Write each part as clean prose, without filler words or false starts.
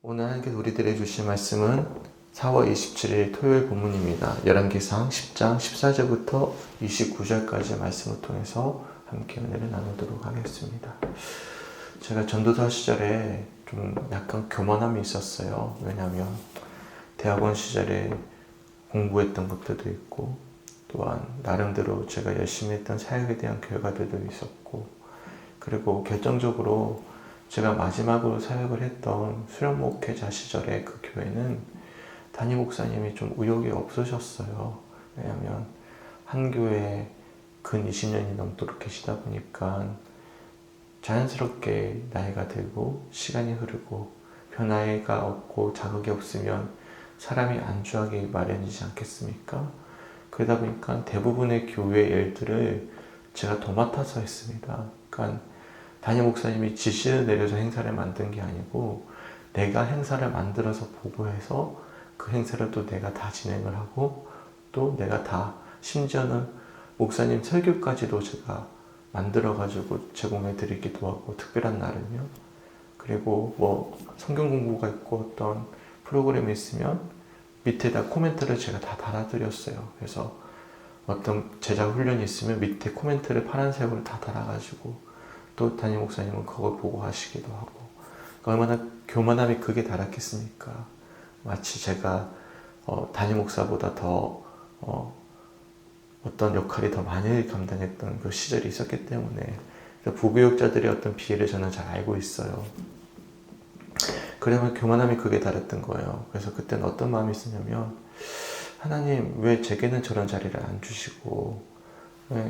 오늘 하나님께서 우리들에게 주신 말씀은 4월 27일 토요일 본문입니다. 열왕기상 10장 14절부터 29절까지 말씀을 통해서 함께 은혜를 나누도록 하겠습니다. 제가 전도사 시절에 좀 약간 교만함이 있었어요. 왜냐하면 대학원 시절에 공부했던 것들도 있고 또한 나름대로 제가 열심히 했던 사역에 대한 결과들도 있었고, 그리고 결정적으로 제가 마지막으로 사역을 했던 수련 목회자 시절에 그 교회는 담임 목사님이 좀 의욕이 없으셨어요. 왜냐하면 한 교회에 근 20년이 넘도록 계시다 보니까 자연스럽게 나이가 들고 시간이 흐르고 변화가 없고 자극이 없으면 사람이 안주하기 마련이지 않겠습니까? 그러다 보니까 대부분의 교회 일들을 제가 도맡아서 했습니다. 그러니까 담임 목사님이 지시를 내려서 행사를 만든 게 아니고 내가 행사를 만들어서 보고해서 그 행사를 또 내가 다 진행을 하고 또 내가 다 심지어는 목사님 설교까지도 제가 만들어가지고 제공해 드리기도 하고 특별한 날은요. 그리고 뭐 성경 공부가 있고 어떤 프로그램이 있으면 밑에다 코멘트를 제가 다 달아드렸어요. 그래서 어떤 제자 훈련이 있으면 밑에 코멘트를 파란색으로 다 달아가지고 또 담임 목사님은 그걸 보고 하시기도 하고, 얼마나 교만함이 극에 달했겠습니까? 마치 제가 담임 목사보다 더 어떤 역할이 더 많이 감당했던 그 시절이 있었기 때문에 부교육자들의 어떤 비애를 저는 잘 알고 있어요. 그러면 교만함이 극에 달했던 거예요. 그래서 그때는 어떤 마음이 있었냐면, 하나님 왜 제게는 저런 자리를 안 주시고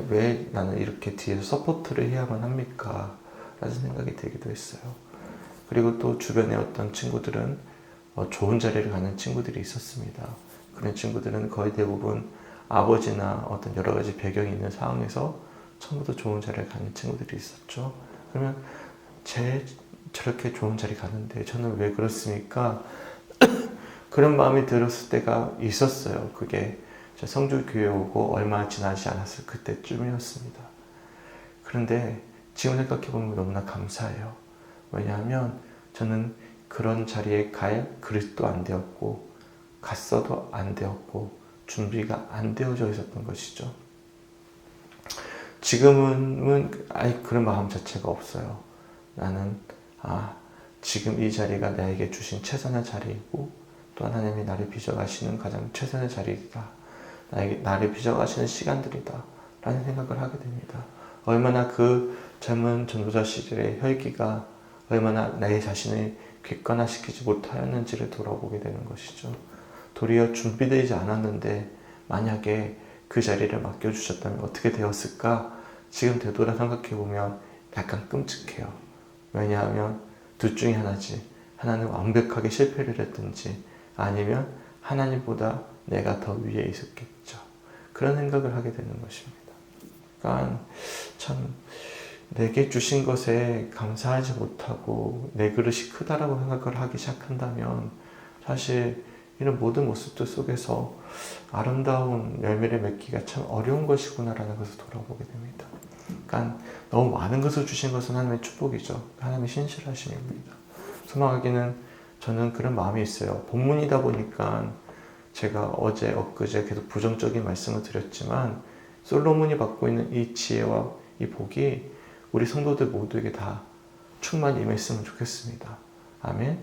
왜 나는 이렇게 뒤에서 서포트를 해야만 합니까? 라는 생각이 들기도 했어요. 그리고 또 주변에 어떤 친구들은 좋은 자리를 가는 친구들이 있었습니다. 그런 친구들은 거의 대부분 아버지나 어떤 여러 가지 배경이 있는 상황에서 처음부터 좋은 자리를 가는 친구들이 있었죠. 그러면 저렇게 좋은 자리 가는데 저는 왜 그렇습니까? 그런 마음이 들었을 때가 있었어요. 그게 성주교회 오고 얼마 지나지 않았을 그때쯤이었습니다. 그런데 지금 생각해보면 너무나 감사해요. 왜냐하면 저는 그런 자리에 갈 그릇도 안 되었고 갔어도 안 되었고 준비가 안 되어져 있었던 것이죠. 지금은 아예 그런 마음 자체가 없어요. 나는 지금 이 자리가 나에게 주신 최선의 자리이고 또 하나님이 나를 빚어가시는 가장 최선의 자리이다. 나를 빚어가시는 시간들이다 라는 생각을 하게 됩니다. 얼마나 그 젊은 전도자 시절의 혈기가 얼마나 내 자신을 객관화시키지 못하였는지를 돌아보게 되는 것이죠. 도리어 준비되지 않았는데 만약에 그 자리를 맡겨주셨다면 어떻게 되었을까? 지금 되돌아 생각해보면 약간 끔찍해요. 왜냐하면 둘 중에 하나지. 하나는 완벽하게 실패를 했든지 아니면 하나님보다 내가 더 위에 있었겠죠. 그런 생각을 하게 되는 것입니다. 그러니까 참 내게 주신 것에 감사하지 못하고 내 그릇이 크다라고 생각을 하기 시작한다면 사실 이런 모든 모습들 속에서 아름다운 열매를 맺기가 참 어려운 것이구나라는 것을 돌아보게 됩니다. 그러니까 너무 많은 것을 주신 것은 하나님의 축복이죠. 하나님의 신실하심입니다. 소망하기는 저는 그런 마음이 있어요. 본문이다 보니까 제가 어제 엊그제 계속 부정적인 말씀을 드렸지만 솔로몬이 받고 있는 이 지혜와 이 복이 우리 성도들 모두에게 다 충만히 임했으면 좋겠습니다. 아멘?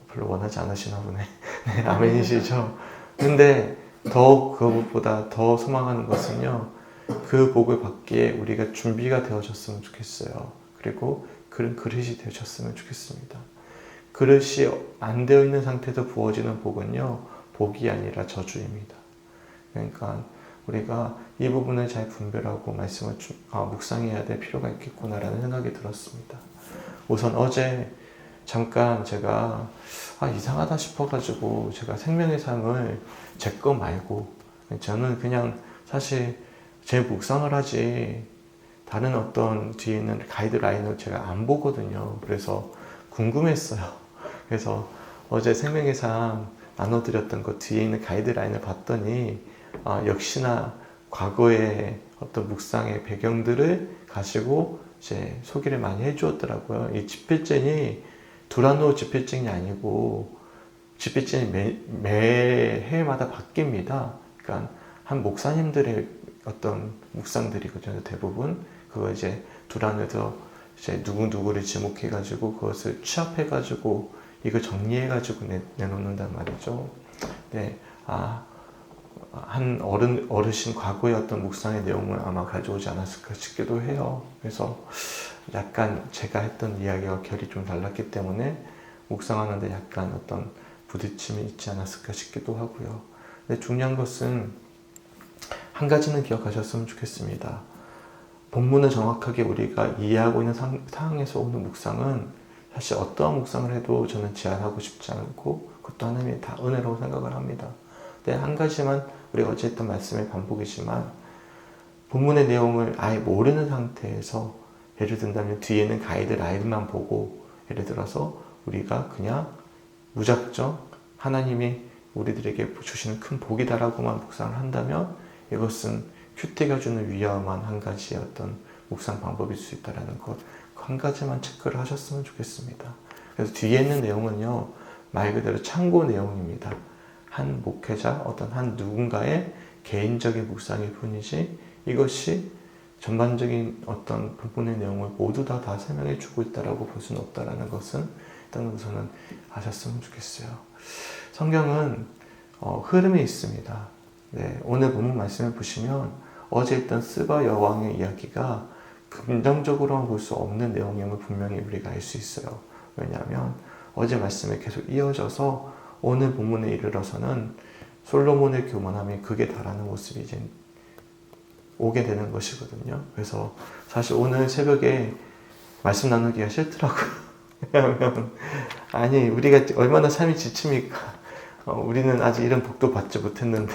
별로 원하지 않으시나 보네. 네, 아멘이시죠? 근데 그것보다 더 소망하는 것은요, 그 복을 받기에 우리가 준비가 되어졌으면 좋겠어요. 그리고 그런 그릇이 되어졌으면 좋겠습니다. 그릇이 안 되어 있는 상태에서 부어지는 복은요, 복이 아니라 저주입니다. 그러니까 우리가 이 부분을 잘 분별하고 말씀을 묵상해야 될 필요가 있겠구나라는 생각이 들었습니다. 우선 어제 잠깐 제가 이상하다 싶어가지고 제가 생명의 삶을 제 거 말고 저는 그냥 사실 제 묵상을 하지 다른 어떤 뒤에 있는 가이드라인을 제가 안 보거든요. 그래서 궁금했어요. 그래서 어제 생명의 삶 나눠드렸던 것 뒤에 있는 가이드라인을 봤더니 역시나 과거의 어떤 묵상의 배경들을 가지고 이제 소개를 많이 해주었더라고요. 이 집필전이 두란노 집필증이 아니고 집필증이 매해마다 바뀝니다. 그러니까 한 목사님들의 어떤 묵상들이거든요. 대부분 그거 이제 두란노에서 이제 누구누구를 지목해가지고 그것을 취합해가지고 이거 정리해가지고 내놓는단 말이죠. 네, 한 어르신 과거의 어떤 묵상의 내용을 아마 가져오지 않았을까 싶기도 해요. 그래서 약간 제가 했던 이야기와 결이 좀 달랐기 때문에 묵상하는데 약간 어떤 부딪힘이 있지 않았을까 싶기도 하고요. 근데 중요한 것은 한 가지는 기억하셨으면 좋겠습니다. 본문을 정확하게 우리가 이해하고 있는 상황에서 오는 묵상은 사실 어떠한 묵상을 해도 저는 제한하고 싶지 않고 그것도 하나님이 다 은혜라고 생각을 합니다. 근데 한 가지만 우리가 어제 했던 말씀의 반복이지만 본문의 내용을 아예 모르는 상태에서 예를 든다면 뒤에는 가이드라인만 보고 예를 들어서 우리가 그냥 무작정 하나님이 우리들에게 주시는 큰 복이다라고만 묵상을 한다면 이것은 큐티가 주는 위험한 한 가지의 어떤 묵상 방법일 수 있다는 것 한 가지만 체크를 하셨으면 좋겠습니다. 그래서 뒤에 있는 내용은요 말 그대로 참고 내용입니다. 한 목회자 어떤 한 누군가의 개인적인 묵상일 뿐이지 이것이 전반적인 어떤 본문의 내용을 모두 다 설명해 주고 있다라고 볼 수는 없다라는 것은 일단 우선은 아셨으면 좋겠어요. 성경은 흐름이 있습니다. 네, 오늘 본문 말씀을 보시면 어제 했던 스바 여왕의 이야기가 긍정적으로만 볼 수 없는 내용임을 분명히 우리가 알 수 있어요. 왜냐하면 어제 말씀에 계속 이어져서 오늘 본문에 이르러서는 솔로몬의 교만함이 극에 달하는 모습이 이제 오게 되는 것이거든요. 그래서 사실 오늘 새벽에 말씀 나누기가 싫더라고요. 왜냐하면 아니 우리가 얼마나 삶이 지칩니까? 우리는 아직 이런 복도 받지 못했는데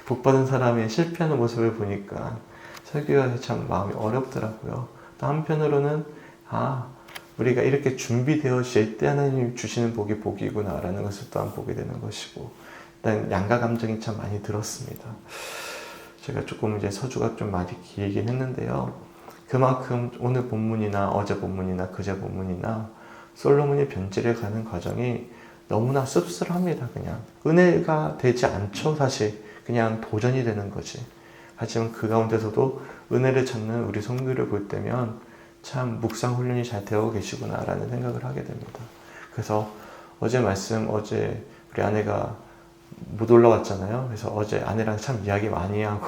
복받은 사람의 실패하는 모습을 보니까 설교가 참 마음이 어렵더라고요. 또 한편으로는 우리가 이렇게 준비되어 있을 때 하나님이 주시는 복이 복이구나 라는 것을 또한 보게 되는 것이고 일단 양가 감정이 참 많이 들었습니다. 제가 조금 이제 서주가 좀 많이 길긴 했는데요. 그만큼 오늘 본문이나 어제 본문이나 그제 본문이나 솔로몬이 변질해 가는 과정이 너무나 씁쓸합니다. 그냥 은혜가 되지 않죠. 사실 그냥 도전이 되는 거지. 하지만 그 가운데서도 은혜를 찾는 우리 성도를 볼 때면 참 묵상 훈련이 잘 되어 계시구나 라는 생각을 하게 됩니다. 그래서 어제 우리 아내가 못 올라왔잖아요. 그래서 어제 아내랑 참 이야기 많이 하고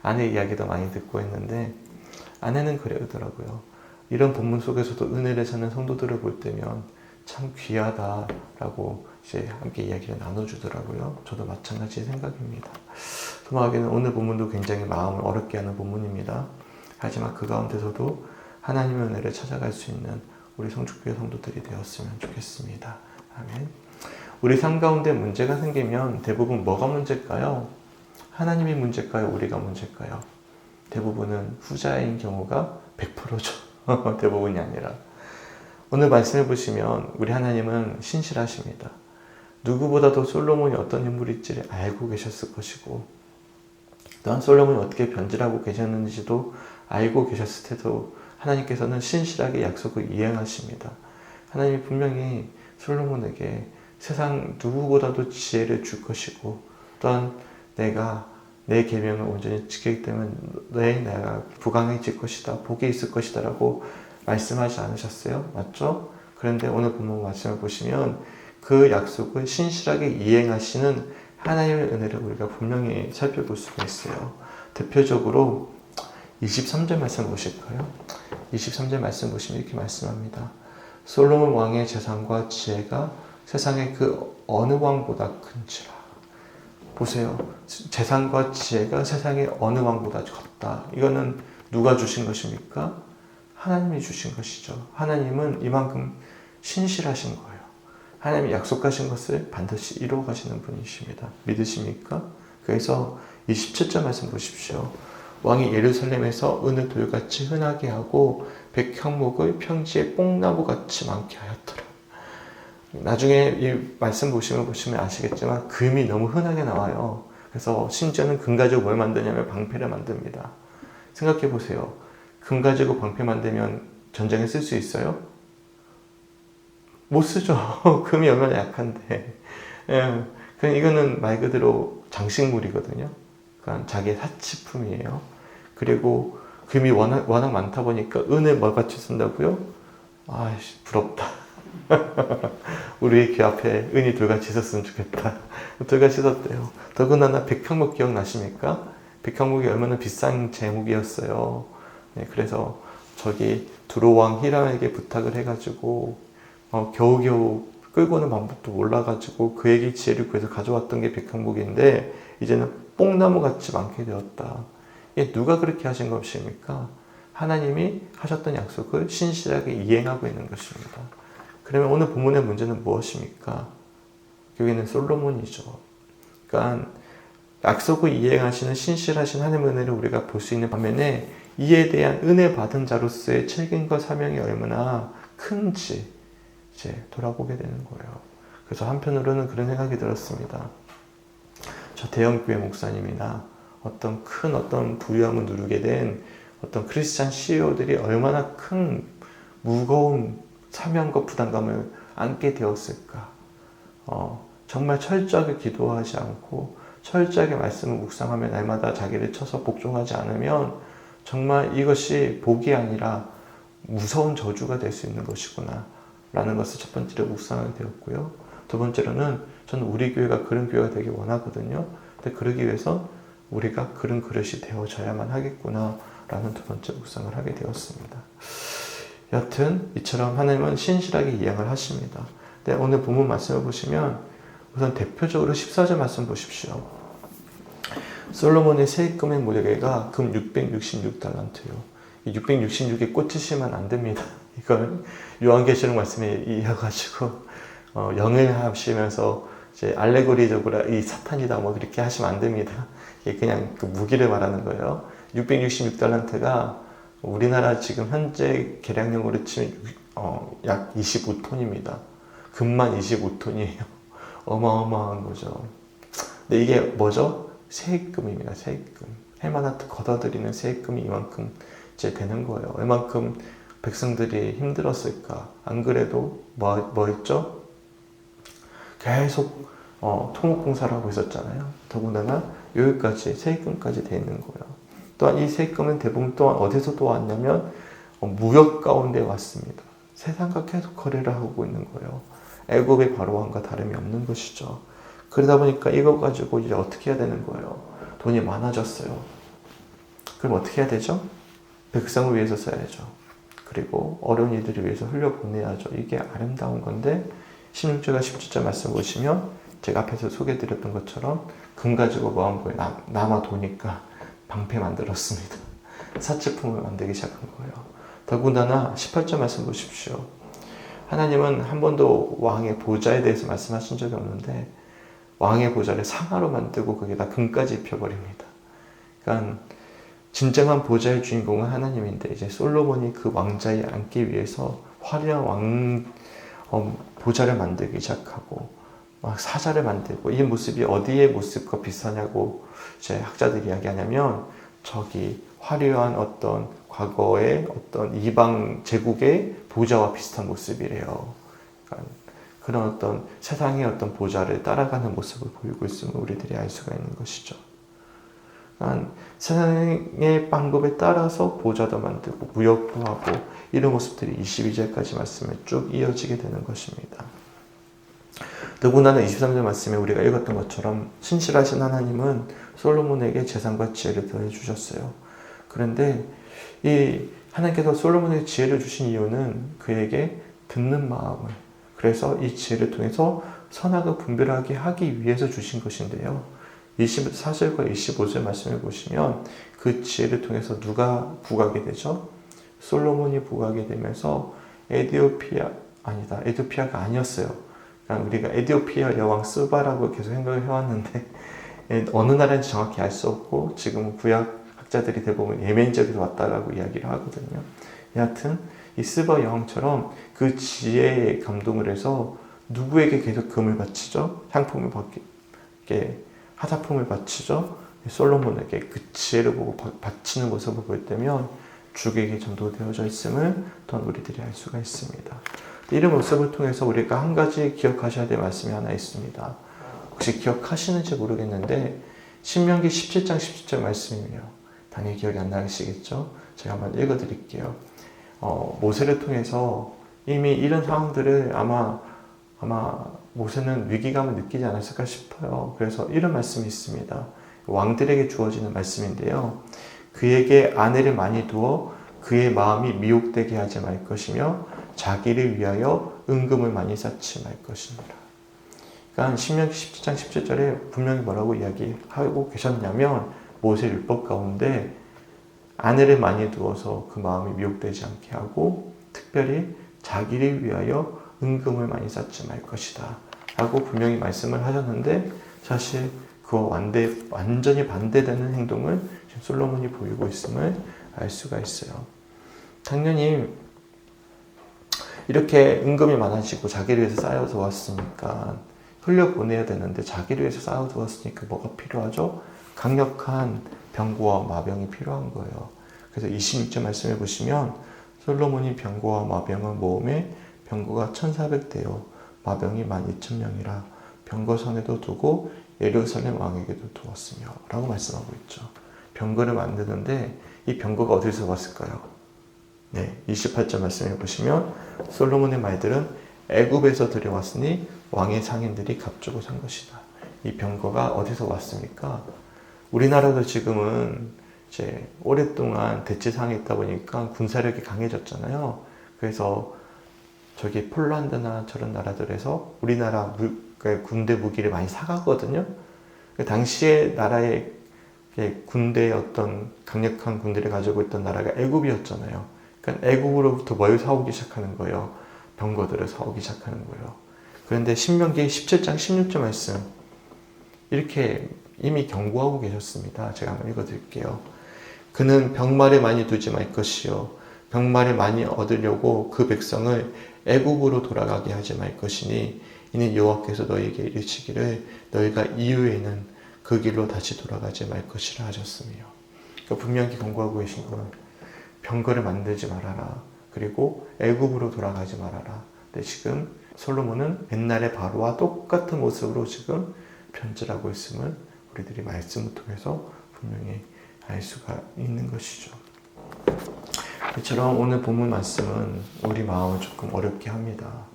아내 이야기도 많이 듣고 했는데 아내는 그러더라고요. 이런 본문 속에서도 은혜를 찾는 성도들을 볼 때면 참 귀하다라고 이제 함께 이야기를 나눠주더라고요. 저도 마찬가지 생각입니다. 소망하기는 오늘 본문도 굉장히 마음을 어렵게 하는 본문입니다. 하지만 그 가운데서도 하나님의 은혜를 찾아갈 수 있는 우리 성축교회 성도들이 되었으면 좋겠습니다. 아멘. 우리 삶 가운데 문제가 생기면 대부분 뭐가 문제일까요? 하나님이 문제일까요? 우리가 문제일까요? 대부분은 후자인 경우가 100%죠. 대부분이 아니라. 오늘 말씀해 보시면 우리 하나님은 신실하십니다. 누구보다도 솔로몬이 어떤 인물일지를 알고 계셨을 것이고 또한 솔로몬이 어떻게 변질하고 계셨는지도 알고 계셨을 때도 하나님께서는 신실하게 약속을 이행하십니다. 하나님이 분명히 솔로몬에게 세상 누구보다도 지혜를 줄 것이고 또한 내가 내 계명을 온전히 지키기 때문에 내가 부강해질 것이다, 복이 있을 것이다 라고 말씀하지 않으셨어요? 맞죠? 그런데 오늘 본문 말씀을 보시면 그 약속을 신실하게 이행하시는 하나님의 은혜를 우리가 분명히 살펴볼 수가 있어요. 대표적으로 23절 말씀 보실까요? 23절 말씀 보시면 이렇게 말씀합니다. 솔로몬 왕의 재산과 지혜가 세상의 그 어느 왕보다 큰지라. 보세요. 재산과 지혜가 세상의 어느 왕보다 컸다. 이거는 누가 주신 것입니까? 하나님이 주신 것이죠. 하나님은 이만큼 신실하신 거예요. 하나님이 약속하신 것을 반드시 이루어 가시는 분이십니다. 믿으십니까? 그래서 27절 말씀 보십시오. 왕이 예루살렘에서 은을 돌같이 흔하게 하고 백향목을 평지에 뽕나무같이 많게 하였더라. 나중에 이 말씀 보시면 아시겠지만 금이 너무 흔하게 나와요. 그래서 심지어는 금 가지고 뭘 만드냐면 방패를 만듭니다. 생각해 보세요. 금 가지고 방패 만들면 전쟁에 쓸 수 있어요? 못 쓰죠. 금이 얼마나 약한데. 예, 그냥 이거는 말 그대로 장식물이거든요. 그러니까 자기의 사치품이에요. 그리고 금이 워낙 많다 보니까 은을 뭐 같이 쓴다고요? 아이씨, 부럽다. 우리 귀 앞에 은이 둘같이 있었으면 좋겠다. 둘같이 있었대요. 더군다나 백향목 기억나십니까? 백향목이 얼마나 비싼 제목이었어요. 네, 그래서 저기 두로왕 히람에게 부탁을 해가지고 겨우겨우 끌고 오는 방법도 몰라가지고 그에게 지혜를 구해서 가져왔던 게 백향목인데 이제는 뽕나무 같이 많게 되었다. 이게 누가 그렇게 하신 것입니까? 하나님이 하셨던 약속을 신실하게 이행하고 있는 것입니다. 그러면 오늘 본문의 문제는 무엇입니까? 여기는 솔로몬이죠. 그러니까 약속을 이행하시는 신실하신 하나님의 은혜를 우리가 볼 수 있는 반면에 이에 대한 은혜 받은 자로서의 책임과 사명이 얼마나 큰지 이제 돌아보게 되는 거예요. 그래서 한편으로는 그런 생각이 들었습니다. 저 대형교회 목사님이나 어떤 부유함을 누리게 된 어떤 크리스찬 CEO들이 얼마나 큰 무거운 사명과 부담감을 안게 되었을까. 정말 철저하게 기도하지 않고 철저하게 말씀을 묵상하며 날마다 자기를 쳐서 복종하지 않으면 정말 이것이 복이 아니라 무서운 저주가 될 수 있는 것이구나 라는 것을 첫 번째로 묵상하게 되었고요. 두 번째로는 저는 우리 교회가 그런 교회가 되기 원하거든요. 근데 그러기 위해서 우리가 그런 그릇이 되어져야만 하겠구나 라는 두 번째 묵상을 하게 되었습니다. 여튼 이처럼 하나님은 신실하게 이행을 하십니다. 근데 오늘 본문 말씀을 보시면 우선 대표적으로 14절 말씀 보십시오. 솔로몬의 세금의 무게가 금 666달란트요. 666에 꽂히시면 안 됩니다. 이걸 요한계시록 말씀에 이어가지고 영을 하시면서 이제 알레고리적으로 이 사탄이다 뭐 그렇게 하시면 안 됩니다. 이게 그냥 그 무기를 말하는 거예요. 666달란트가 우리나라 지금 현재 계량령으로 치면 약 25톤입니다. 금만 25톤이에요. 어마어마한 거죠. 근데 이게 뭐죠? 세금입니다. 세금. 해마다 걷어들이는 세금이 이만큼 이제 되는 거예요. 얼만큼 백성들이 힘들었을까? 안 그래도 뭐 했죠? 계속 토목공사를 하고 있었잖아요. 더군다나 여기까지 세금까지 돼 있는 거예요. 또한 이 세금은 대부분 또한 어디서 또 왔냐면 무역 가운데 왔습니다. 세상과 계속 거래를 하고 있는 거예요. 애굽의 바로왕과 다름이 없는 것이죠. 그러다 보니까 이거 가지고 이제 어떻게 해야 되는 거예요? 돈이 많아졌어요. 그럼 어떻게 해야 되죠? 백성을 위해서 써야죠. 그리고 어려운 이들을 위해서 흘려보내야죠. 이게 아름다운 건데 16절과 17절 말씀 보시면 제가 앞에서 소개해드렸던 것처럼 금 가지고 뭐한 거예요? 남아 도니까 방패 만들었습니다. 사치품을 만들기 시작한 거예요. 더군다나 18절 말씀 보십시오. 하나님은 한 번도 왕의 보좌에 대해서 말씀하신 적이 없는데 왕의 보좌를 상아로 만들고 거기다 금까지 입혀버립니다. 그러니까 진정한 보좌의 주인공은 하나님인데 이제 솔로몬이 그 왕자에 앉기 위해서 화려한 보좌를 만들기 시작하고 막 사자를 만들고 이 모습이 어디의 모습과 비슷하냐고 이제 학자들이 이야기하냐면 저기 화려한 어떤 과거의 어떤 이방 제국의 보좌와 비슷한 모습이래요. 그러니까 그런 어떤 세상의 어떤 보좌를 따라가는 모습을 보이고 있음을 우리들이 알 수가 있는 것이죠. 그러니까 세상의 방법에 따라서 보좌도 만들고 무역도 하고 이런 모습들이 22절까지 말씀에 쭉 이어지게 되는 것입니다. 더군다나 23절 말씀에 우리가 읽었던 것처럼 신실하신 하나님은 솔로몬에게 재산과 지혜를 더해 주셨어요. 그런데 이 하나님께서 솔로몬에게 지혜를 주신 이유는 그에게 듣는 마음을, 그래서 이 지혜를 통해서 선악을 분별하게 하기 위해서 주신 것인데요. 24절과 25절 말씀을 보시면 그 지혜를 통해서 누가 부각하게 되죠? 솔로몬이 부각하게 되면서 에디오피아가 아니었어요. 그러니까 우리가 에디오피아 여왕 스바라고 계속 생각을 해왔는데 어느 나라인지 정확히 알 수 없고 지금 구약 학자들이 대부분 예멘 지역에서 왔다라고 이야기를 하거든요. 여하튼 이 스바 여왕처럼 그 지혜에 감동을 해서 누구에게 계속 금을 바치죠? 향품을 받게 하사품을 바치죠? 솔로몬에게 그 지혜를 보고 바치는 모습을 볼 때면 주객이 전도되어져 있음을 또한 우리들이 알 수가 있습니다. 이런 모습을 통해서 우리가 한 가지 기억하셔야 될 말씀이 하나 있습니다. 혹시 기억하시는지 모르겠는데 신명기 17장 17절 말씀이에요. 당연히 기억이 안 나시겠죠? 제가 한번 읽어드릴게요. 모세를 통해서 이미 이런 상황들을 아마 모세는 위기감을 느끼지 않았을까 싶어요. 그래서 이런 말씀이 있습니다. 왕들에게 주어지는 말씀인데요. 그에게 아내를 많이 두어 그의 마음이 미혹되게 하지 말 것이며 자기를 위하여 은금을 많이 쌓지 말 것이니라. 그러니까 신명기 17장 17절에 분명히 뭐라고 이야기하고 계셨냐면 모세 율법 가운데 아내를 많이 두어서 그 마음이 미혹되지 않게 하고 특별히 자기를 위하여 은금을 많이 쌓지 말 것이다 라고 분명히 말씀을 하셨는데 사실 그와 완전히 반대되는 행동을 지금 솔로몬이 보이고 있음을 알 수가 있어요. 당연히 이렇게 은금이 많아지고 자기를 위해서 쌓여서 왔으니까 흘려보내야 되는데 자기를 위해서 쌓아두었으니까 뭐가 필요하죠? 강력한 병거와 마병이 필요한 거예요. 그래서 26절 말씀해 보시면 솔로몬이 병거와 마병을 모음에 병거가 1400대요 마병이 12,000명이라 병거선에도 두고 예루살렘 왕에게도 두었으며 라고 말씀하고 있죠. 병거를 만드는데 이 병거가 어디서 왔을까요? 네, 28절 말씀해 보시면 솔로몬의 말들은 애굽에서 들여왔으니 왕의 상인들이 값주고 산 것이다. 이 병거가 어디서 왔습니까? 우리나라도 지금은 이제 오랫동안 대치상에 있다 보니까 군사력이 강해졌잖아요. 그래서 저기 폴란드나 저런 나라들에서 우리나라 군대 무기를 많이 사가거든요. 당시에 나라의 군대의 어떤 강력한 군대를 가지고 있던 나라가 애굽이었잖아요. 그러니까 애굽으로부터 뭘 사오기 시작하는 거예요? 병거들을 사오기 시작하는 거예요. 그런데 신명기 17장 16절 말씀 이렇게 이미 경고하고 계셨습니다. 제가 한번 읽어드릴게요. 그는 병마를 많이 두지 말 것이요 병마를 많이 얻으려고 그 백성을 애굽으로 돌아가게 하지 말 것이니 이는 여호와께서 너희에게 이르시기를 너희가 이후에는 그 길로 다시 돌아가지 말 것이라 하셨으며 그러니까 분명히 경고하고 계신 건 병거를 만들지 말아라. 그리고 애굽으로 돌아가지 말아라. 근데 지금 솔로몬은 옛날의 바로와 똑같은 모습으로 지금 편지하고 있음을 우리들이 말씀을 통해서 분명히 알 수가 있는 것이죠. 이처럼 오늘 본문 말씀은 우리 마음을 조금 어렵게 합니다.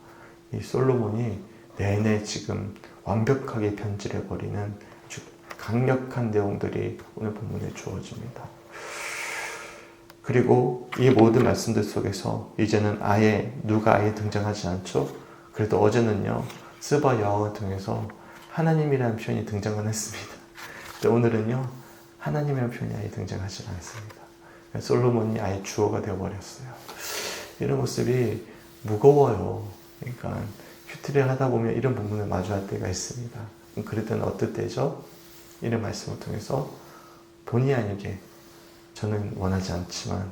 이 솔로몬이 내내 지금 완벽하게 편지를 벌이는 아주 강력한 내용들이 오늘 본문에 주어집니다. 그리고 이 모든 말씀들 속에서 이제는 누가 아예 등장하지 않죠? 그래도 어제는요, 스바 여호와를 통해서 하나님이라는 표현이 등장을 했습니다. 근데 오늘은요, 하나님이라는 표현이 아예 등장하지 않습니다. 솔로몬이 아예 주어가 되어버렸어요. 이런 모습이 무거워요. 그러니까 큐티를 하다 보면 이런 부분을 마주할 때가 있습니다. 그럴 때는 어떨 때죠? 이런 말씀을 통해서 본의 아니게 저는 원하지 않지만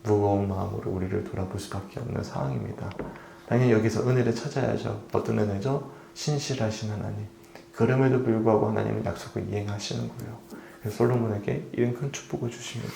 무거운 마음으로 우리를 돌아볼 수밖에 없는 상황입니다. 당연히 여기서 은혜를 찾아야죠. 어떤 은혜죠? 신실하신 하나님. 그럼에도 불구하고 하나님은 약속을 이행하시는 거예요. 그래서 솔로몬에게 이런 큰 축복을 주십니다.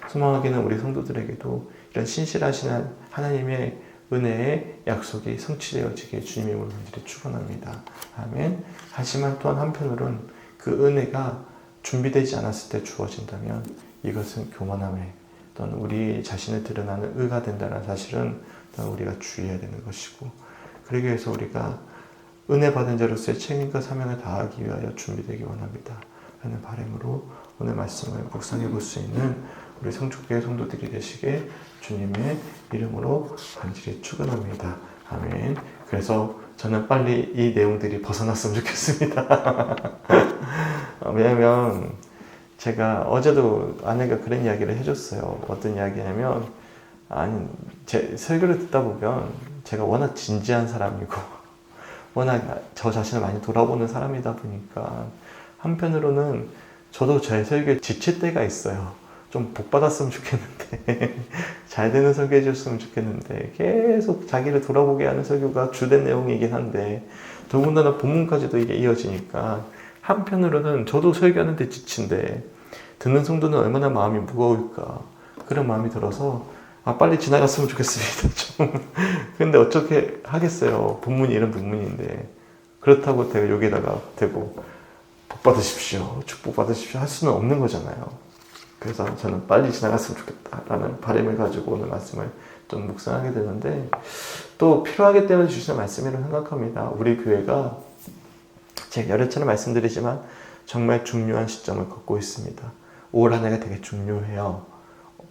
소망하기는 우리 성도들에게도 이런 신실하신 하나님의 은혜의 약속이 성취되어지게 주님의 이름으로 간절히 축원합니다. 아멘. 하지만 또한 한편으로는 그 은혜가 준비되지 않았을 때 주어진다면 이것은 교만함에 또는 우리 자신을 드러나는 의가 된다는 사실은 또한 우리가 주의해야 되는 것이고 그러기 위해서 우리가 은혜 받은 자로서의 책임과 사명을 다하기 위하여 준비되기 원합니다. 하는 바람으로 오늘 말씀을 묵상해 볼 수 있는 우리 성축교회 성도들이 되시게 주님의 이름으로 간절히 축원합니다. 아멘. 그래서 저는 빨리 이 내용들이 벗어났으면 좋겠습니다. 왜냐하면 제가 어제도 아내가 그런 이야기를 해줬어요. 어떤 이야기냐면 제 설교를 듣다 보면 제가 워낙 진지한 사람이고 워낙 저 자신을 많이 돌아보는 사람이다 보니까 한편으로는 저도 제 설교에 지칠 때가 있어요. 좀 복 받았으면 좋겠는데 잘 되는 설교 해줬으면 좋겠는데 계속 자기를 돌아보게 하는 설교가 주된 내용이긴 한데 더군다나 본문까지도 이게 이어지니까 한편으로는 저도 설교하는데 지친데 듣는 성도는 얼마나 마음이 무거울까. 그런 마음이 들어서 빨리 지나갔으면 좋겠습니다. 좀. 근데 어떻게 하겠어요. 본문이 이런 본문인데 그렇다고 제가 여기다가 대고 복 받으십시오, 축복 받으십시오 할 수는 없는 거잖아요. 그래서 저는 빨리 지나갔으면 좋겠다라는 바람을 가지고 오늘 말씀을 좀 묵상하게 되는데, 또 필요하기 때문에 주시는 말씀이라고 생각합니다. 우리 교회가 제가 여러 차례 말씀드리지만 정말 중요한 시점을 걷고 있습니다. 올 한 해가 되게 중요해요.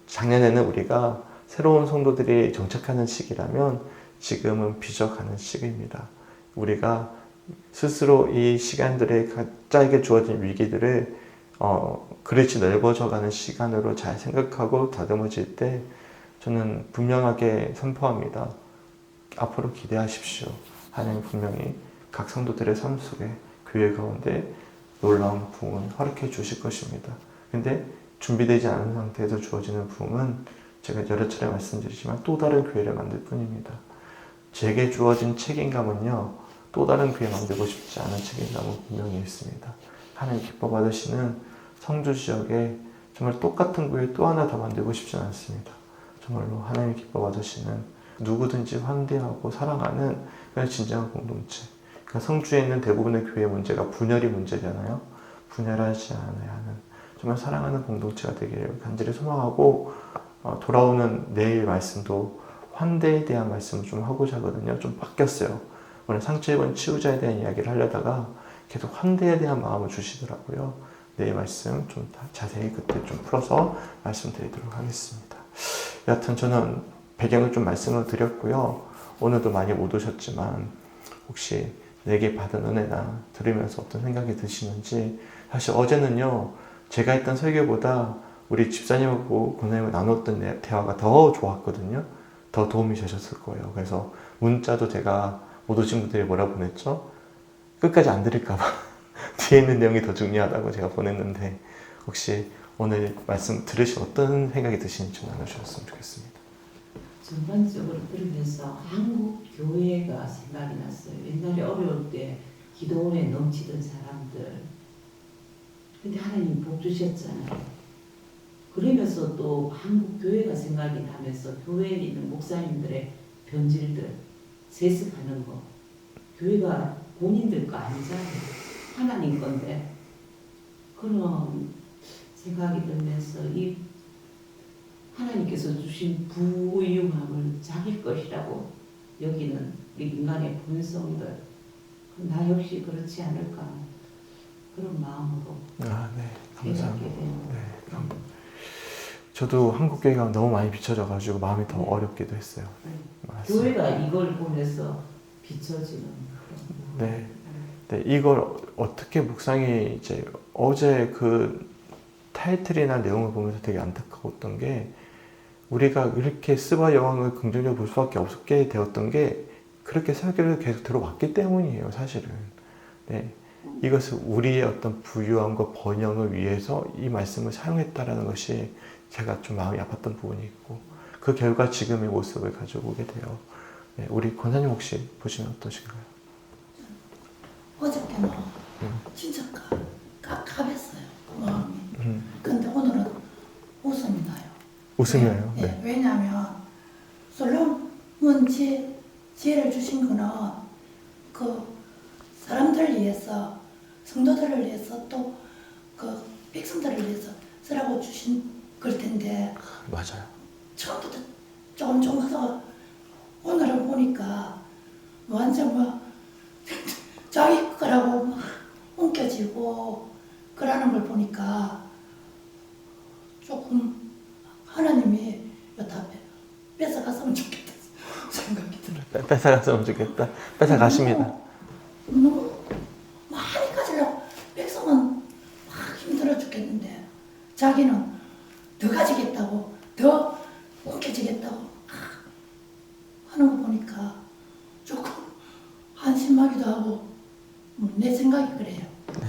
작년에는 우리가 새로운 성도들이 정착하는 시기라면 지금은 빚어가는 시기입니다. 우리가 스스로 이 시간들에 각자에게 주어진 위기들을 그릇이 넓어져가는 시간으로 잘 생각하고 다듬어질 때 저는 분명하게 선포합니다. 앞으로 기대하십시오. 하나님 분명히 각 성도들의 삶 속에 교회 가운데 놀라운 부흥을 허락해 주실 것입니다. 근데 준비되지 않은 상태에서 주어지는 부흥은 제가 여러 차례 말씀드리지만 또 다른 교회를 만들 뿐입니다. 제게 주어진 책임감은요, 또 다른 교회 만들고 싶지 않은 책임감은 분명히 있습니다. 하나님 기뻐 받으시는 성주 지역에 정말 똑같은 교회 또 하나 더 만들고 싶지 않습니다. 정말로 하나님 기뻐 받으시는 누구든지 환대하고 사랑하는 그런 진정한 공동체. 그러니까 성주에 있는 대부분의 교회 문제가 분열이 문제잖아요. 분열하지 않아야 하는 정말 사랑하는 공동체가 되기를 간절히 소망하고, 돌아오는 내일 말씀도 환대에 대한 말씀을 좀 하고자 하거든요. 좀 바뀌었어요. 오늘 상처 입은 치유자에 대한 이야기를 하려다가 계속 환대에 대한 마음을 주시더라고요. 내일 말씀 좀 자세히 그때 좀 풀어서 말씀드리도록 하겠습니다. 여하튼 저는 배경을 좀 말씀을 드렸고요. 오늘도 많이 못 오셨지만 혹시 내게 받은 은혜나 들으면서 어떤 생각이 드시는지, 사실 어제는요 제가 했던 설교보다 우리 집사님하고 권사님을 나눴던 대화가 더 좋았거든요. 더 도움이 되셨을 거예요. 그래서 문자도 제가 못 오신 분들이 뭐라 보냈죠? 끝까지 안 들을까봐 뒤에 있는 내용이 더 중요하다고 제가 보냈는데, 혹시 오늘 말씀 들으시고 어떤 생각이 드시는지 좀 나눠주셨으면 좋겠습니다. 전반적으로 들으면서 한국 교회가 생각이 났어요. 옛날에 어려울 때 기도원에 넘치던 사람들. 근데 하나님 복 주셨잖아요. 그러면서 또 한국 교회가 생각이 나면서 교회에 있는 목사님들의 변질들, 세습하는 거. 교회가 본인들 거 아니잖아요. 하나님 건데. 그런 생각이 들면서 이 하나님께서 주신 부유함을 자기 것이라고 여기는 인간의 본성들, 나 역시 그렇지 않을까, 그런 마음으로 네, 감사합니다. 되는. 저도 한국교회가 너무 많이 비춰져가지고 마음이 더 어렵기도 했어요. 교회가 이걸 보면서 비춰지는 그런. 네, 이걸 어떻게 묵상이 이제 어제 그 타이틀이나 내용을 보면서 되게 안타까웠던 게, 우리가 이렇게 스바 여왕을 긍정적으로 볼 수밖에 없게 되었던 게 그렇게 설교를 계속 들어왔기 때문이에요, 사실은. 네, 이것을 우리의 어떤 부유함과 번영을 위해서 이 말씀을 사용했다라는 것이 제가 좀 마음이 아팠던 부분이 있고, 그 결과 지금의 모습을 가져오게 돼요. 네, 우리 권사님 혹시 보시면 어떠신가요? 어저께는 진짜 가볍어요, 마음이. 근데 오늘은 웃음이 나요. 웃음이 나요? 네. 왜냐하면 솔로몬 지혜를 주신 거는 그 사람들을 위해서, 성도들을 위해서, 또 그 백성들을 위해서 쓰라고 주신 걸 텐데. 맞아요. 처음부터 조금 하다가 오늘은 보니까 완전 자기 거라고 막 옮겨지고 그러는 걸 보니까 조금 하나님이 다 뺏어갔으면 좋겠다 생각이 들어요. 뺏어갔으면 좋겠다. 뺏어가십니다. 너무 많이 가지려고. 백성은 막 힘들어 죽겠는데 자기는 더 가지겠다고, 더 옮겨지겠다고 하는 거 보니까 조금 한심하기도 하고, 내 생각이 그래요. 네,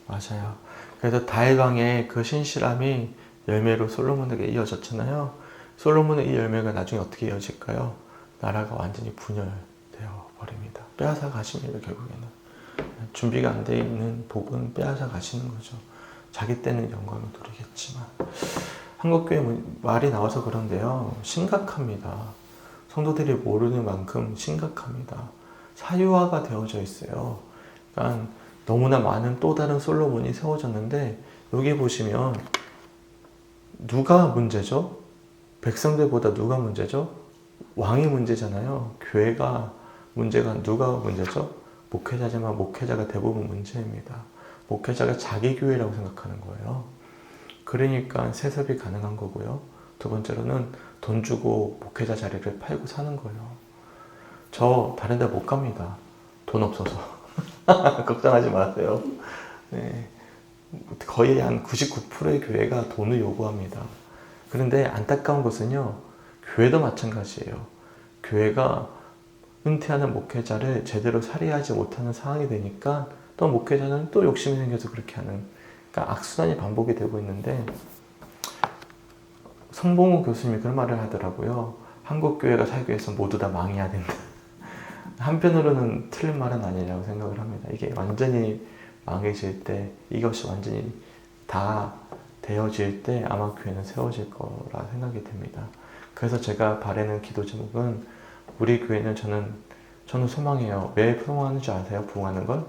맞아요. 그래서 다윗왕의 그 신실함이 열매로 솔로몬에게 이어졌잖아요. 솔로몬의 이 열매가 나중에 어떻게 이어질까요? 나라가 완전히 분열되어 버립니다. 빼앗아 가십니다, 결국에는. 준비가 안 돼 있는 복은 빼앗아 가시는 거죠. 자기 때는 영광을 누리겠지만. 한국교회 말이 나와서 그런데요. 심각합니다. 성도들이 모르는 만큼 심각합니다. 사유화가 되어져 있어요. 그러니까 너무나 많은 또 다른 솔로몬이 세워졌는데 여기 보시면 누가 문제죠? 백성들보다 누가 문제죠? 왕이 문제잖아요. 교회가 문제가 누가 문제죠? 목회자지만 목회자가 대부분 문제입니다. 목회자가 자기 교회라고 생각하는 거예요. 그러니까 세습이 가능한 거고요. 두 번째로는 돈 주고 목회자 자리를 팔고 사는 거예요. 저 다른 데 못 갑니다. 돈 없어서. 걱정하지 마세요. 네. 거의 한 99%의 교회가 돈을 요구합니다. 그런데 안타까운 것은요. 교회도 마찬가지예요. 교회가 은퇴하는 목회자를 제대로 살해하지 못하는 상황이 되니까 또 목회자는 또 욕심이 생겨서 그렇게 하는, 그러니까 악순환이 반복이 되고 있는데, 성봉우 교수님이 그런 말을 하더라고요. 한국 교회가 살기 위해서 모두 다 망해야 된다. 한편으로는 틀린 말은 아니라고 생각을 합니다. 이게 완전히 망해질 때, 이것이 완전히 다 되어질 때 아마 교회는 세워질 거라 생각이 됩니다. 그래서 제가 바라는 기도 제목은, 우리 교회는 저는 소망해요. 왜 소망하는 줄 아세요? 부흥하는 걸?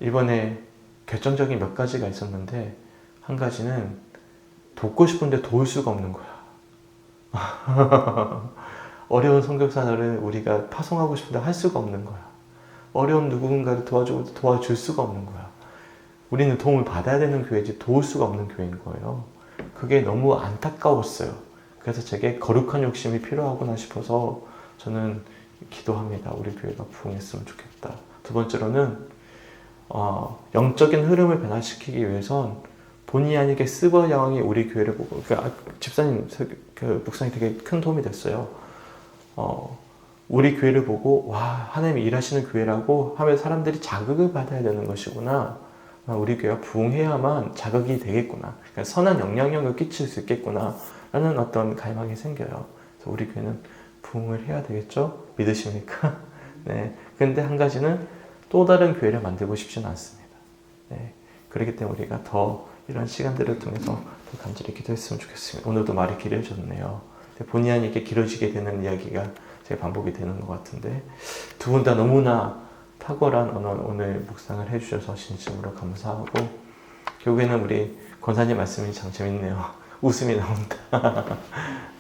이번에 결정적인 몇 가지가 있었는데, 한 가지는 돕고 싶은데 도울 수가 없는 거야. 어려운 선교사를 우리가 파송하고 싶은데 할 수가 없는 거야. 어려운 누군가를 도와줄 수가 없는 거야. 우리는 도움을 받아야 되는 교회지 도울 수가 없는 교회인 거예요. 그게 너무 안타까웠어요. 그래서 제게 거룩한 욕심이 필요하구나 싶어서 저는 기도합니다. 우리 교회가 부흥했으면 좋겠다. 두 번째로는 영적인 흐름을 변화시키기 위해선 본의 아니게 스버 여왕이 우리 교회를 보고, 집사님, 묵상이 되게 큰 도움이 됐어요. 우리 교회를 보고, 와, 하나님이 일하시는 교회라고 하면 사람들이 자극을 받아야 되는 것이구나. 우리 교회가 부흥해야만 자극이 되겠구나. 그러니까 선한 영향력을 끼칠 수 있겠구나. 라는 어떤 갈망이 생겨요. 그래서 우리 교회는 부흥을 해야 되겠죠? 믿으십니까? 네. 근데 한 가지는 또 다른 교회를 만들고 싶지는 않습니다. 네. 그렇기 때문에 우리가 더 이런 시간들을 통해서 더 간절히 기도했으면 좋겠습니다. 오늘도 말이 길어졌네요. 본의 아니게 길어지게 되는 이야기가 제 반복이 되는 것 같은데, 두 분 다 너무나 탁월한 오늘 묵상을 해주셔서 진심으로 감사하고, 결국에는 우리 권사님 말씀이 참 재밌네요. 웃음이 나온다.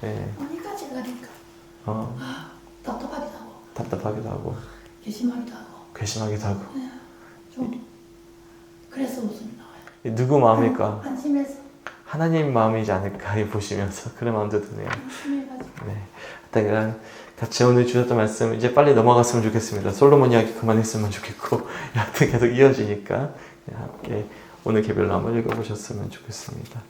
네. 어디까지 가니까 답답하기도 하고 답답하기도 하고 괘씸하기도 하고 괘씸하기도 하고. 네. 좀 그래서 웃음이 나와요. 누구 마음일까? 안심해서. 하나님 마음이지 않을까 보시면서 그런 마음도 드네요. 안심해가지고. 네. 하여튼 같이 오늘 주셨던 말씀 이제 빨리 넘어갔으면 좋겠습니다. 솔로몬 이야기 그만했으면 좋겠고, 여하튼 계속 이어지니까 함께 오늘 개별로 한번 읽어보셨으면 좋겠습니다.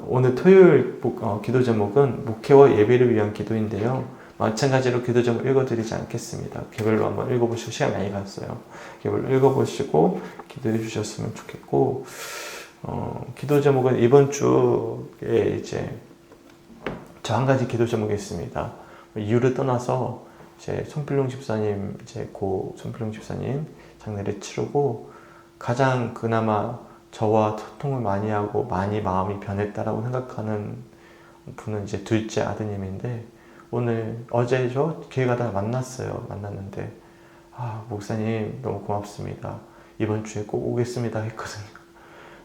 오늘 토요일 기도 제목은 목회와 예배를 위한 기도인데요. 마찬가지로 기도 제목 읽어드리지 않겠습니다. 개별로 한번 읽어보시고, 시간 많이 갔어요. 개별로 읽어보시고 기도해 주셨으면 좋겠고, 기도 제목은 이번 주에 이제 저 한 가지 기도 제목이 있습니다. 이유를 떠나서 이제 손필룡 집사님, 고 손필룡 집사님 장례를 치르고 가장 그나마 저와 소통을 많이 하고 많이 마음이 변했다라고 생각하는 분은 이제 둘째 아드님인데, 어제죠? 기회 가다가 만났는데, 목사님 너무 고맙습니다. 이번 주에 꼭 오겠습니다 했거든요.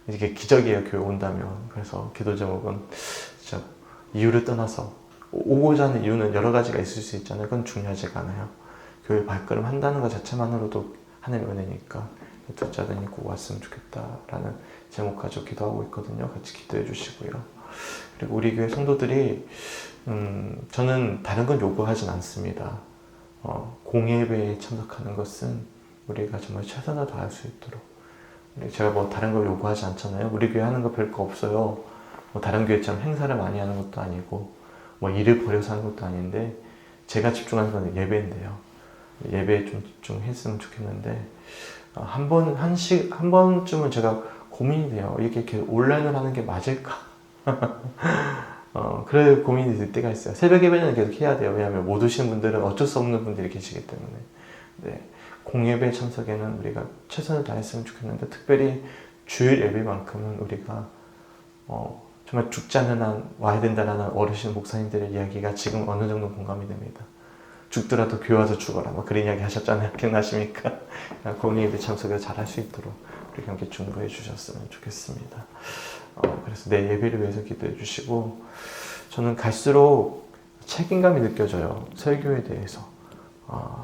이게 기적이에요, 교회 온다면. 그래서 기도 제목은 진짜 이유를 떠나서, 오고자 하는 이유는 여러 가지가 있을 수 있잖아요. 그건 중요하지가 않아요. 교회 발걸음 한다는 것 자체만으로도 하나님의 은혜니까 둘째 아드님 꼭 왔으면 좋겠다라는 제목 가지고 기도하고 있거든요. 같이 기도해 주시고요. 그리고 우리 교회 성도들이 저는 다른 건 요구하진 않습니다. 공예배에 참석하는 것은 우리가 정말 최선을 다할 수 있도록, 제가 뭐 다른 걸 요구하지 않잖아요. 우리 교회 하는 거 별거 없어요. 뭐 다른 교회처럼 행사를 많이 하는 것도 아니고 뭐 일을 버려서 하는 것도 아닌데, 제가 집중하는 건 예배인데요. 예배에 좀 집중했으면 좋겠는데, 한 번쯤은 제가 고민이 돼요. 이렇게 온라인으로 하는 게 맞을까? 그래 고민이 들 때가 있어요. 새벽 예배는 계속 해야 돼요. 왜냐하면 못 오시는 분들은 어쩔 수 없는 분들이 계시기 때문에. 네. 공예배 참석에는 우리가 최선을 다했으면 좋겠는데, 특별히 주일 예배만큼은 우리가 정말 죽지 않는 한 와야 된다라는 어르신 목사님들의 이야기가 지금 어느 정도 공감이 됩니다. 죽더라도 교회 와서 죽어라. 뭐 그런 이야기 하셨잖아요. 기억나십니까? 공예예배 참석을 잘할 수 있도록 우리 함께 중보해 주셨으면 좋겠습니다. 그래서 내 예배를 위해서 기도해 주시고, 저는 갈수록 책임감이 느껴져요. 설교에 대해서.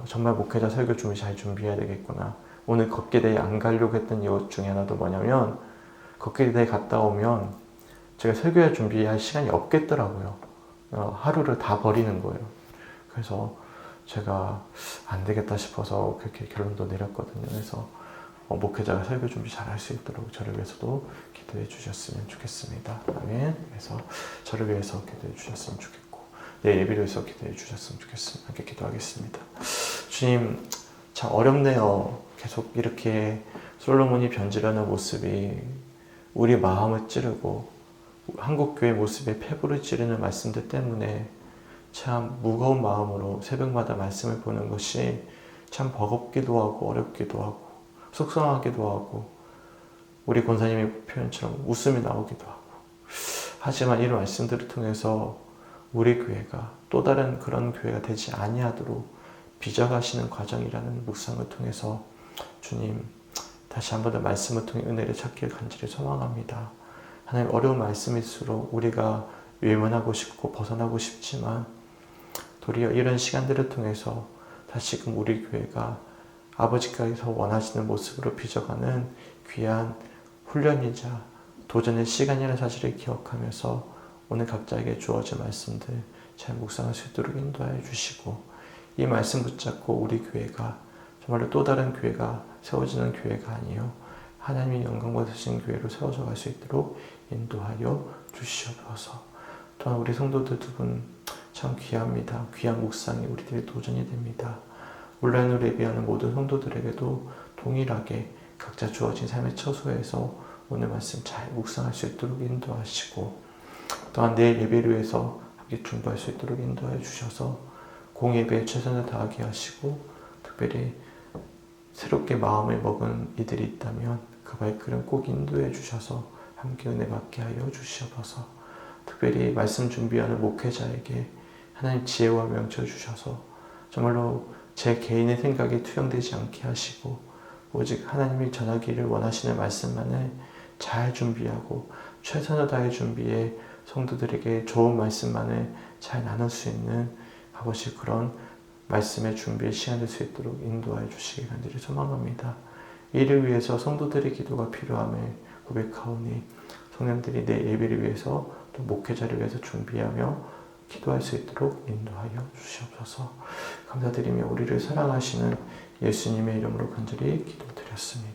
정말 목회자 설교 잘 준비해야 되겠구나. 오늘 걷게대에 안 가려고 했던 이유 중에 하나도 뭐냐면, 걷게대에 갔다 오면 제가 설교에 준비할 시간이 없겠더라고요. 하루를 다 버리는 거예요. 그래서 제가 안 되겠다 싶어서 그렇게 결론도 내렸거든요. 그래서 목회자가 설교 준비 잘 할 수 있도록 저를 위해서도 기도해 주셨으면 좋겠습니다. 아멘. 그래서 저를 위해서 기도해 주셨으면 좋겠고, 내 예배를 위해서 기도해 주셨으면 좋겠습니다. 함께 기도하겠습니다. 주님, 참 어렵네요. 계속 이렇게 솔로몬이 변질하는 모습이 우리 마음을 찌르고 한국교회 모습에 폐부를 찌르는 말씀들 때문에 참 무거운 마음으로 새벽마다 말씀을 보는 것이 참 버겁기도 하고 어렵기도 하고 속상하기도 하고 우리 권사님의 표현처럼 웃음이 나오기도 하고, 하지만 이런 말씀들을 통해서 우리 교회가 또 다른 그런 교회가 되지 아니하도록 빚어가시는 과정이라는 묵상을 통해서 주님, 다시 한 번 더 말씀을 통해 은혜를 찾기를 간절히 소망합니다. 하나님, 어려운 말씀일수록 우리가 외면하고 싶고 벗어나고 싶지만 도리어 이런 시간들을 통해서 다시금 우리 교회가 아버지께서 원하시는 모습으로 빚어가는 귀한 훈련이자 도전의 시간이라는 사실을 기억하면서 오늘 각자에게 주어진 말씀들 잘 묵상할 수 있도록 인도하여 주시고, 이 말씀 붙잡고 우리 교회가 정말로 또 다른 교회가 세워지는 교회가 아니요 하나님의 영광 받으신 교회로 세워져 갈 수 있도록 인도하여 주시옵소서. 또한 우리 성도들 두 분 참 귀합니다. 귀한 묵상이 우리들의 도전이 됩니다. 온라인으로 예배하는 모든 성도들에게도 동일하게 각자 주어진 삶의 처소에서 오늘 말씀 잘 묵상할 수 있도록 인도하시고, 또한 내일 예배를 위해서 함께 중보할 수 있도록 인도하여 주셔서 공예배에 최선을 다하게 하시고, 특별히 새롭게 마음을 먹은 이들이 있다면 그 발걸음 꼭 인도해 주셔서 함께 은혜 받게 하여 주시옵소서. 특별히 말씀 준비하는 목회자에게 하나님 지혜와 명철 주셔서 정말로 제 개인의 생각이 투영되지 않게 하시고 오직 하나님이 전하기를 원하시는 말씀만을 잘 준비하고 최선을 다해 준비해 성도들에게 좋은 말씀만을 잘 나눌 수 있는 아버지 그런 말씀의 준비의 시간이 될 수 있도록 인도하여 주시기 간절히 소망합니다. 이를 위해서 성도들의 기도가 필요함을 고백하오니 성령들이 내 예배를 위해서 또 목회자를 위해서 준비하며 기도할 수 있도록 인도하여 주시옵소서. 감사드리며 우리를 사랑하시는 예수님의 이름으로 간절히 기도드렸습니다.